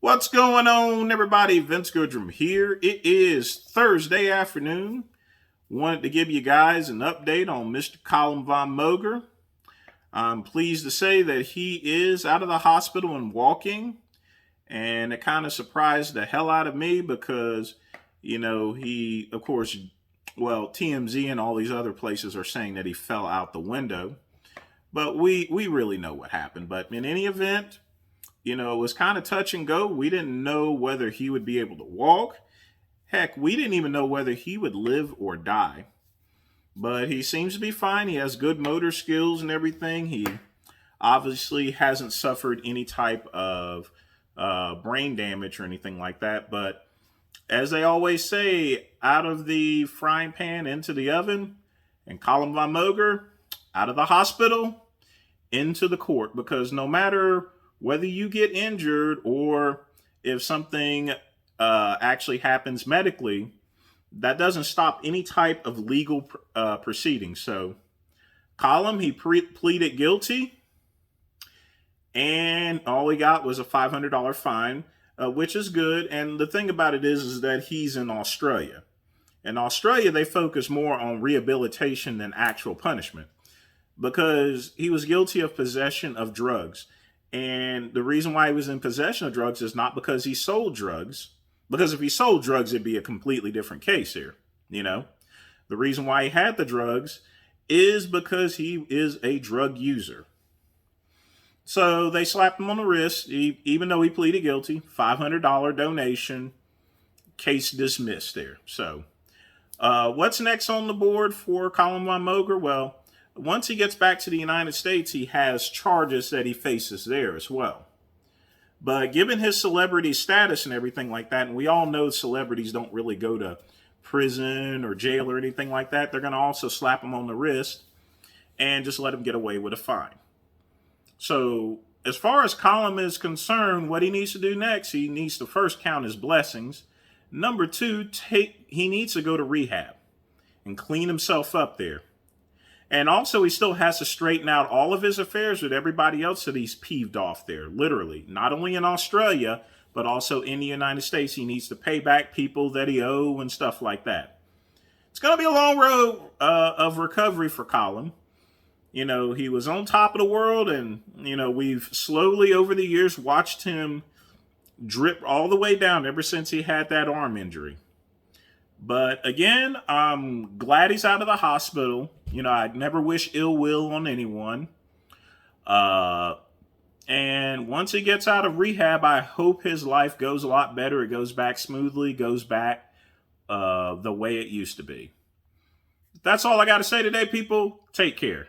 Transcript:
What's going on, everybody? Vince Goodrum here. It is Thursday afternoon. Wanted to give you guys an update on Mr. Calum von Moger. I'm pleased to say that he is out of the hospital and walking. And it kind of surprised the hell out of me because, he, of course, TMZ and all these other places are saying that he fell out the window. But we really know what happened. But in any event, it was kind of touch and go. We didn't know whether he would be able to walk. Heck, we didn't even know whether he would live or die. But he seems to be fine. He has good motor skills and everything. He obviously hasn't suffered any type of brain damage or anything like that. But as they always say, out of the frying pan into the oven, and Calum von Moger out of the hospital into the court. Because no matter whether you get injured or if something actually happens medically, that doesn't stop any type of legal proceedings. So Calum, he pleaded guilty, and all he got was a $500 fine, which is good. And the thing about it is that he's in Australia. In Australia, they focus more on rehabilitation than actual punishment because he was guilty of possession of drugs. And the reason why he was in possession of drugs is not because he sold drugs, because if he sold drugs, it'd be a completely different case here. The reason why he had the drugs is because he is a drug user. So they slapped him on the wrist, even though he pleaded guilty, $500 donation, case dismissed there. So what's next on the board for Calum von Moger? Well, once he gets back to the United States, he has charges that he faces there as well. But given his celebrity status and everything like that, and we all know celebrities don't really go to prison or jail or anything like that, they're going to also slap him on the wrist and just let him get away with a fine. So as far as Calum is concerned, what he needs to do next, he needs to first count his blessings. Number two, he needs to go to rehab and clean himself up there. And also, he still has to straighten out all of his affairs with everybody else that he's peeved off there, literally. Not only in Australia, but also in the United States. He needs to pay back people that he owe and stuff like that. It's going to be a long road of recovery for Calum. He was on top of the world, and, we've slowly over the years watched him drip all the way down ever since he had that arm injury. But again, I'm glad he's out of the hospital. I'd never wish ill will on anyone. And once he gets out of rehab, I hope his life goes a lot better. It goes back smoothly, goes back the way it used to be. That's all I got to say today, people. Take care.